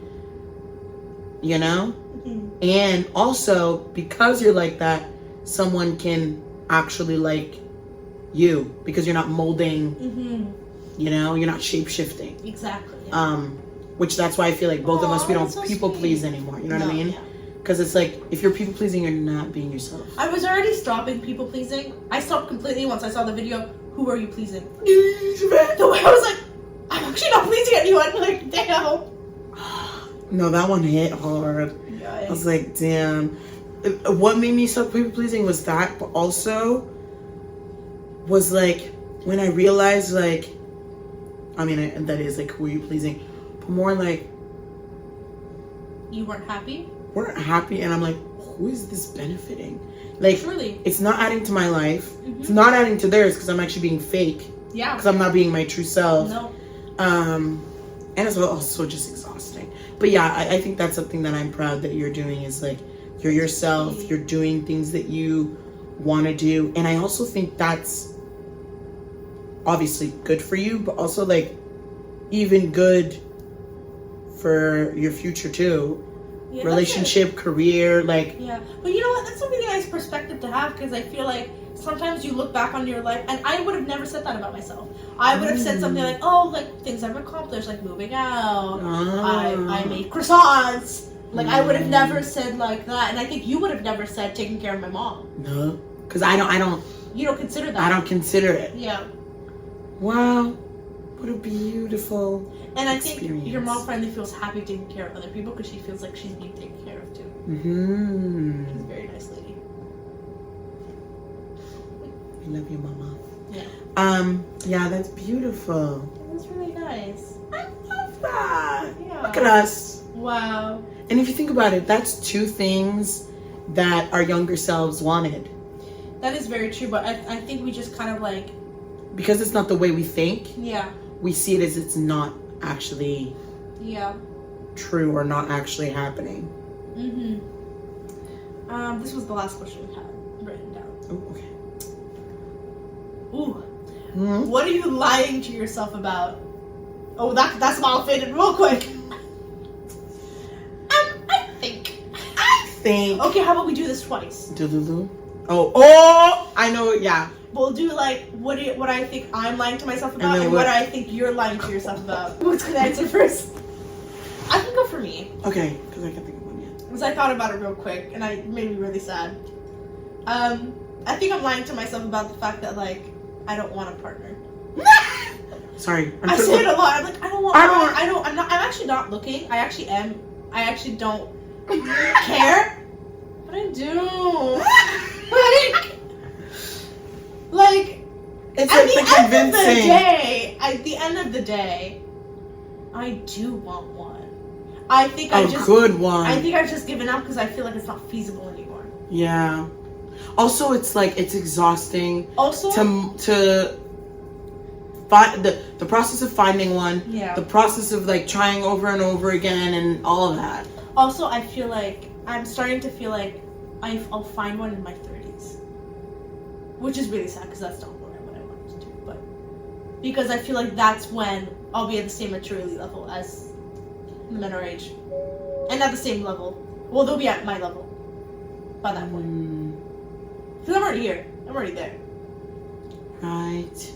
you know? And also, because you're like that, someone can actually like you. Because you're not molding, you know? You're not shape-shifting. Exactly. Yeah. Which that's why I feel like both of us, we don't so people sweet. please anymore. You know what I mean? Yeah. Because it's like, if you're people pleasing, you're not being yourself. I was already stopping people pleasing. I stopped completely once I saw the video, who are you pleasing? The way I was like, I'm actually not pleasing anyone. Like, damn. No, that one hit hard. Yeah, I was like, damn. What made me stop people pleasing was that, but also was like when I realized like, I mean, that is like who are you pleasing, but more like you weren't happy. Weren't happy, and I'm like, who is this benefiting? Like, Truly, it's not adding to my life. It's not adding to theirs because I'm actually being fake. Yeah, because I'm not being my true self. No. And it's also just exhausting. But yeah, I think that's something that I'm proud that you're doing is like, you're yourself, you're doing things that you want to do. And I also think that's obviously good for you, but also like even good for your future too. Yeah, relationship, career, like. Yeah, but you know what? That's a really nice perspective to have because I feel like sometimes you look back on your life, and I would have never said that about myself. I would have said something like, "Oh, like things I've accomplished, like moving out. I made croissants." Like I would have never said like that, and I think you would have never said taking care of my mom. No, because I don't. You don't consider that. I don't consider it. Yeah. Wow, what a beautiful. And I think your mom finally feels happy taking care of other people because she feels like she's being taken care of too. Mm-hmm. She's a very nice lady. I love you, mama. Yeah. Yeah, that's beautiful. That's really nice. I love that. Yeah. Look at us. Wow. And if you think about it, that's two things that our younger selves wanted. That is very true, but I think we just kind of like... Because it's not the way we think. Yeah. We see it as it's not actually true or not actually happening. This was the last question we had written down. Oh, okay. Ooh. Mm-hmm. What are you lying to yourself about? Oh, that's all faded real quick. I think. Okay, how about we do this twice? Oh, I know. Yeah. We'll do like what I think I'm lying to myself about and what I think you're lying to yourself about. Who's gonna answer first? I can go for me. Okay, because I can't think of one yet. Because I thought about it real quick and it made me really sad. I think I'm lying to myself about the fact that like I don't want a partner. Sorry, I say it a lot. I'm like I'm actually not looking. I actually am. I actually don't care. But I do. Like, it's at like the convincing. At the end of the day, I do want one. I think good one. I think I've just given up because I feel like it's not feasible anymore. Yeah. Also, it's like it's exhausting. Also, to find the process of finding one. Yeah. The process of like trying over and over again and all of that. Also, I feel like I'm starting to feel like I'll find one in my 30s. Which is really sad because that's not what I wanted to do. But because I feel like that's when I'll be at the same maturity level as the men our age. And at the same level. Well, they'll be at my level by that point. Because I'm already here. I'm already there. Right.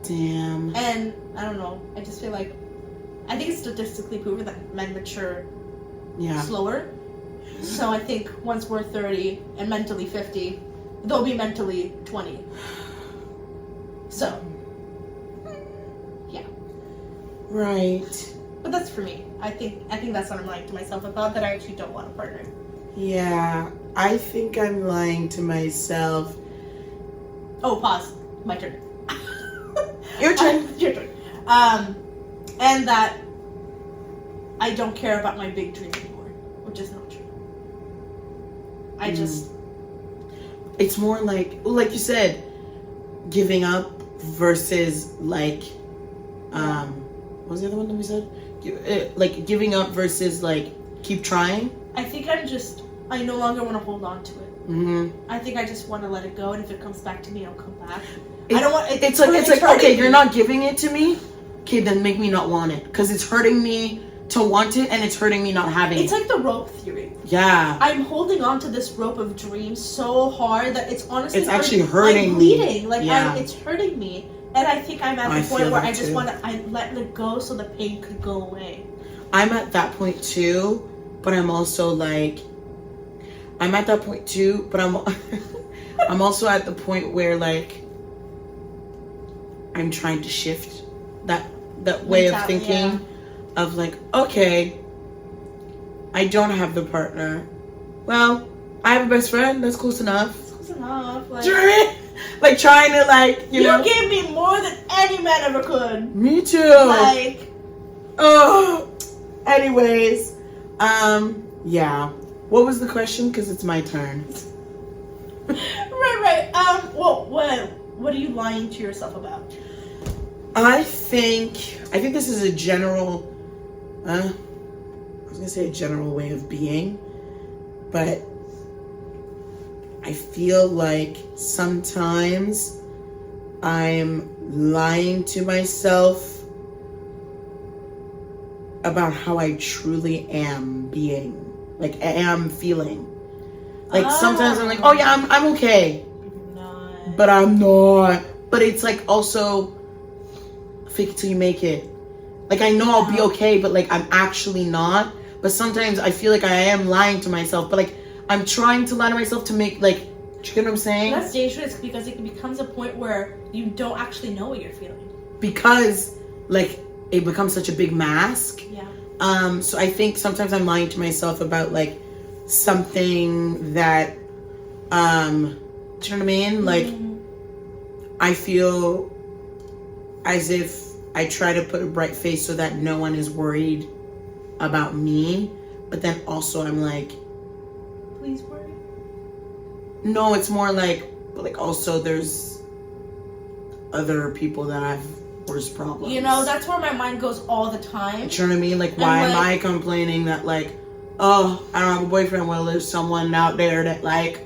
Damn. And I don't know. I just feel like I think it's statistically proven that men mature slower. So I think once we're 30 and mentally 50, they'll be mentally 20. So, yeah. Right. But that's for me. I think that's what I'm lying to myself about, that I actually don't want a partner. Yeah. I think I'm lying to myself. Oh, pause. My turn. Your turn. Your turn. And that I don't care about my big dream anymore, which is not true. I just... It's more like you said, giving up versus like, what was the other one that we said? Like giving up versus like keep trying. I think I no longer want to hold on to it. I think I just want to let it go, and if it comes back to me, it'll come back. I don't want. It's like okay, you're not giving it to me. Okay, then make me not want it because it's hurting me to want it, and it's hurting me not having it. It's like the rope theory. Yeah. I'm holding on to this rope of dreams so hard that it's honestly actually hurting I'm me. bleeding. Like it's hurting me, and I think I'm at the point where I just want to let it go so the pain could go away. I'm at that point too, but I'm also like, I'm at that point too, but I'm also at the point where like I'm trying to shift that way of thinking. of like, okay, I don't have the partner. Well, I have a best friend. That's close enough. It's close enough. Like, Do you know what I mean? Like trying to like, you know. gave me more than any man ever could. Me too. Like, oh. Anyways, yeah. What was the question? Because it's my turn. right. Well, what are you lying to yourself about? I think this is a general. I was gonna say a general way of being, but I feel like sometimes I'm lying to myself about how I truly am being, like I am feeling. Like sometimes I'm like, oh yeah, I'm okay, but I'm not. But it's like also fake it till you make it. Like I know I'll be okay, but like I'm actually not. But sometimes I feel like I am lying to myself, but like I'm trying to lie to myself to make like, do you get what I'm saying? That's dangerous because it becomes a point where you don't actually know what you're feeling. Because like it becomes such a big mask. Yeah. So I think sometimes I'm lying to myself about like something that, do you know what I mean? Like I feel as if I try to put a bright face so that no one is worried about me, but then also I'm like, Please worry. no, it's more like, but like also there's other people that have worse problems. You know, that's where my mind goes all the time. Do you know what I mean? Like, why am I complaining that like, oh, I don't have a boyfriend? Well, there's someone out there that like,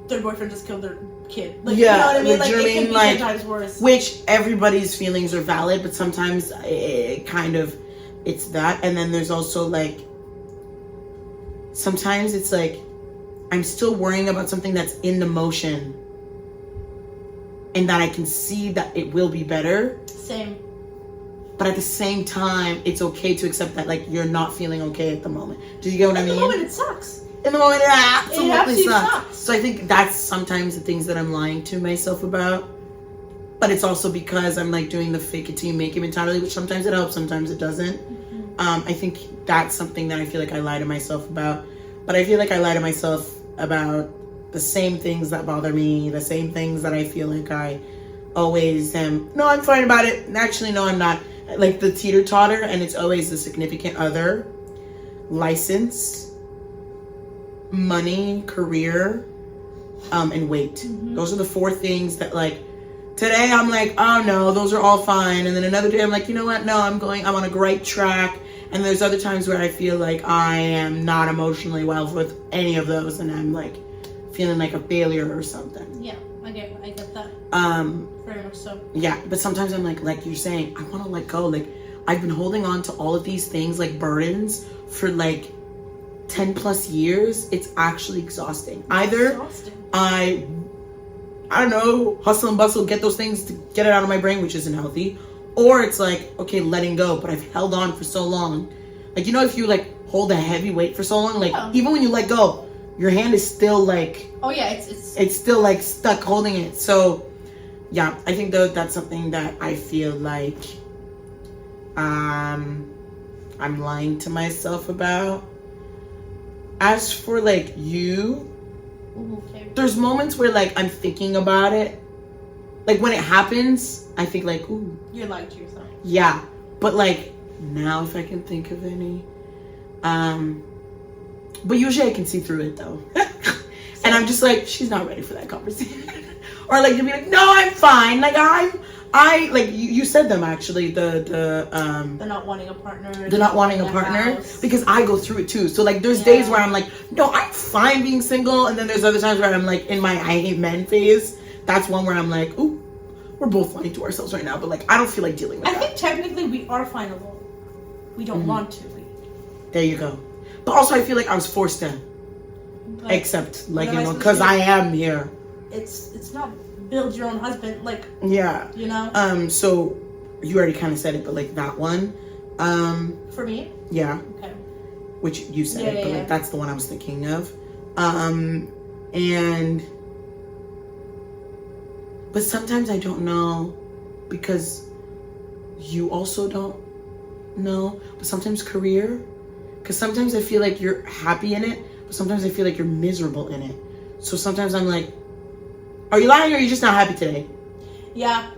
their boyfriend just killed their kid. Like, yeah, you know what I mean? like, Like, do you know it what I can mean? be Like, 10 times worse. which everybody's feelings are valid, but sometimes it kind of, it's that. And then there's also like, sometimes it's like, I'm still worrying about something that's in the motion and that I can see that it will be better. Same. But at the same time, it's okay to accept that like you're not feeling okay at the moment. Do you get what I mean? In the moment, it sucks. In the moment, it absolutely sucks. sucks. So I think that's sometimes the things that I'm lying to myself about. But it's also because I'm like doing the fake it till you make it mentality, which sometimes it helps, sometimes it doesn't. I think that's something that I feel like I lie to myself about. But I feel like I lie to myself about the same things that bother me, the same things that I feel like I always am. No, I'm fine about it. Actually, no, I'm not. Like the teeter-totter, and it's always the significant other, license, money, career, and weight. Those are the 4 things that like, today I'm like, oh no, those are all fine. And then another day I'm like, you know what? No, I'm on a great track. And there's other times where I feel like I am not emotionally well with any of those. And I'm like feeling like a failure or something. Yeah, I get that. Very much so. Yeah, but sometimes I'm like you're saying, I want to let go. Like I've been holding on to all of these things like burdens for like 10 plus years. It's actually exhausting. Either I don't know, hustle and bustle, get those things to get it out of my brain, which isn't healthy. Or it's like, okay, letting go, but I've held on for so long. Like, you know, if you like hold a heavy weight for so long, like even when you let go, your hand is still like, oh yeah, it's still like stuck holding it. So yeah, I think that's something that I feel like I'm lying to myself about. As for like you, okay. there's moments where like I'm thinking about it. Like when it happens, I think like, ooh. You're lying to yourself. Yeah. But like now if I can think of any. But usually I can see through it though. And I'm just like, she's not ready for that conversation. Or like you'll be like, no, I'm fine. Like I like you said them actually, the not wanting a partner. The not wanting a partner. Because I go through it too. So like there's days where I'm like, no, I'm fine being single, and then there's other times where I'm like in my I hate men phase. That's one where I'm like, ooh, we're both lying to ourselves right now, but like I don't feel like dealing with that. I think technically we are fine alone. We don't want to be. There you go. But also I feel like I was forced to accept, like, you know, because I am here. It's not build your own husband, like, yeah, you know. So you already kind of said it, but like that one, for me, yeah, okay, which you said it, but like that's the one I was thinking of, and but sometimes I don't know because you also don't No, but sometimes career. Because sometimes I feel like you're happy in it, but sometimes I feel like you're miserable in it. So sometimes I'm like, are you lying or are you just not happy today? Yeah.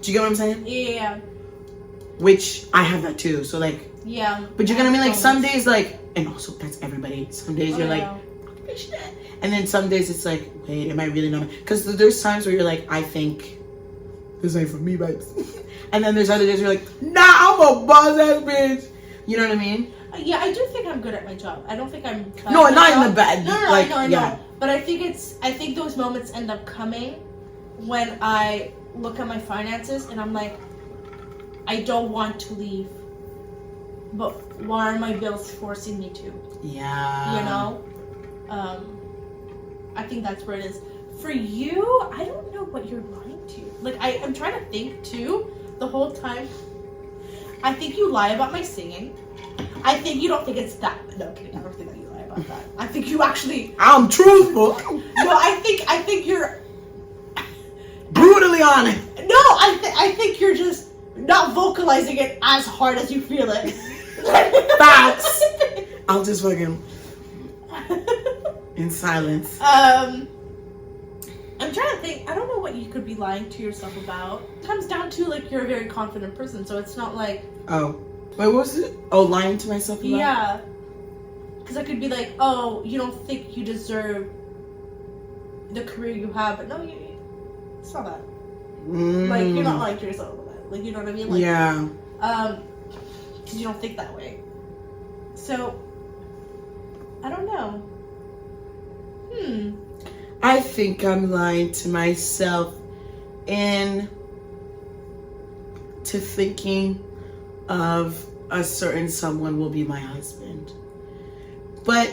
Do you get what I'm saying? Yeah. Which I have that too. So like, Yeah. but you're gonna be like some days like, and also that's everybody. Some days you're like, and then some days it's like, wait, am I really not? Because there's times where you're like, I think this ain't for me, babes. And then there's other days where you're like, nah, I'm a boss ass bitch. You know what I mean? Yeah, I do think I'm good at my job. I don't think I'm bad No, at my not job. in the bad. No, like, I know. yeah. But I think those moments end up coming when I look at my finances and I'm like, I don't want to leave, but why are my bills forcing me to? Yeah. You know? I think that's where it is. For you, I don't know what you're lying to. Like, I'm trying to think too the whole time. I think you lie about my singing. I think you don't think it's that. No, I'm kidding. I don't think that you lie about that. I think you actually. I'm truthful. No, I think you're Brutally honest. No, I think you're just not vocalizing it as hard as you feel it. Facts. I'll just fucking in silence. I'm trying to think. I don't know what you could be lying to yourself about. It comes down to like you're a very confident person, so it's not like. Oh, wait, what was it? Oh, lying to myself about? Yeah. Because I could be like, oh, you don't think you deserve the career you have, but no, it's not that. Like, you're not lying to yourself about that. Like, you know what I mean? Like, yeah. Because you don't think that way. So, I don't know. I think I'm lying to myself into thinking of a certain someone will be my husband. But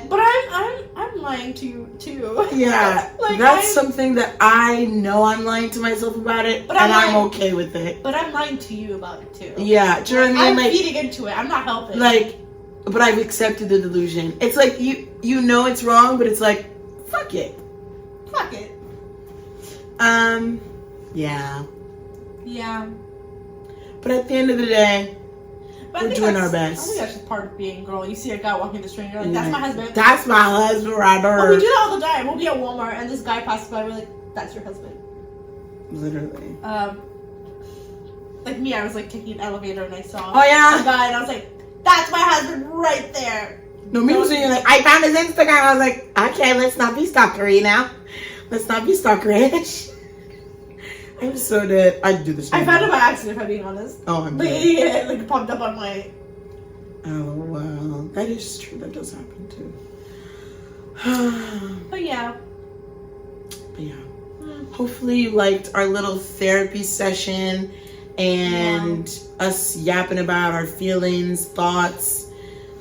I'm lying to you too. yeah, like, that's something that I know I'm lying to myself about it, but and I'm lying, okay with it. But I'm lying to you about it too. Yeah, do you know what I mean? I'm like, feeding into it. I'm not helping. Like, but I've accepted the delusion. It's like you know it's wrong, but it's like, fuck it. Fuck it. Yeah. Yeah. But at the end of the day, we're doing our I best. think that's just part of being a girl. You see a guy walking the street, you're like, that's my husband. That's my husband right there. Oh, we do that all the time. We'll be at Walmart and this guy passes by, we're like, that's your husband. Literally. Like me, I was like taking an elevator and I saw Oh, yeah? a guy and I was like, that's my husband right there. No, me was saying like, I found his Instagram. I was like, okay, let's not be stalkery now. Let's not be stalkerish. I'm so dead. I'd do this. I found it by accident, if I'm being honest. Oh, I'm like, dead. yeah, like popped up on my. Oh, wow. That is true. That does happen too. But yeah. Hopefully you liked our little therapy session and us yapping about our feelings, thoughts,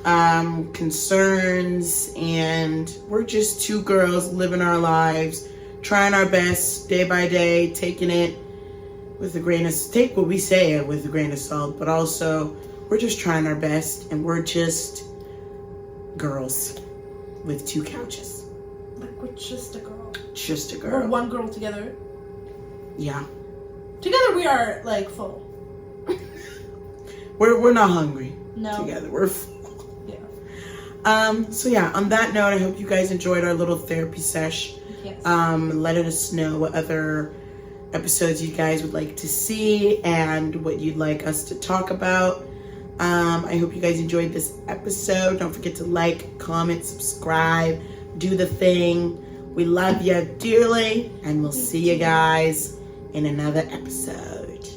concerns, and we're just two girls living our lives, trying our best day by day, taking it with a grain of, take what we say with a grain of salt, but also we're just trying our best, and we're just girls with two couches. Like, we're just a girl. Just a girl. We're one girl together. Yeah. Together we are, like, full. We're not hungry. No. Together. We're full. Yeah. So yeah, on that note, I hope you guys enjoyed our little therapy sesh. Yes. Letting us know what other episodes you guys would like to see and what you'd like us to talk about. I hope you guys enjoyed this episode. Don't forget to like, comment, subscribe, do the thing. We love you dearly, and we'll see you guys in another episode.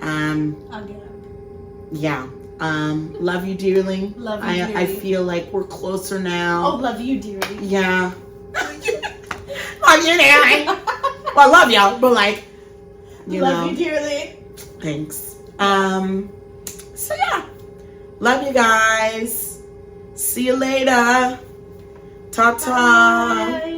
Again. Yeah. Love you dearly. Love you dearly. I feel like we're closer now. Oh, love you dearly. Yeah. Love you dearly. Well, I love y'all, but like, you love know. you dearly. Thanks. So yeah. Love you guys. See you later. Ta-ta. Bye.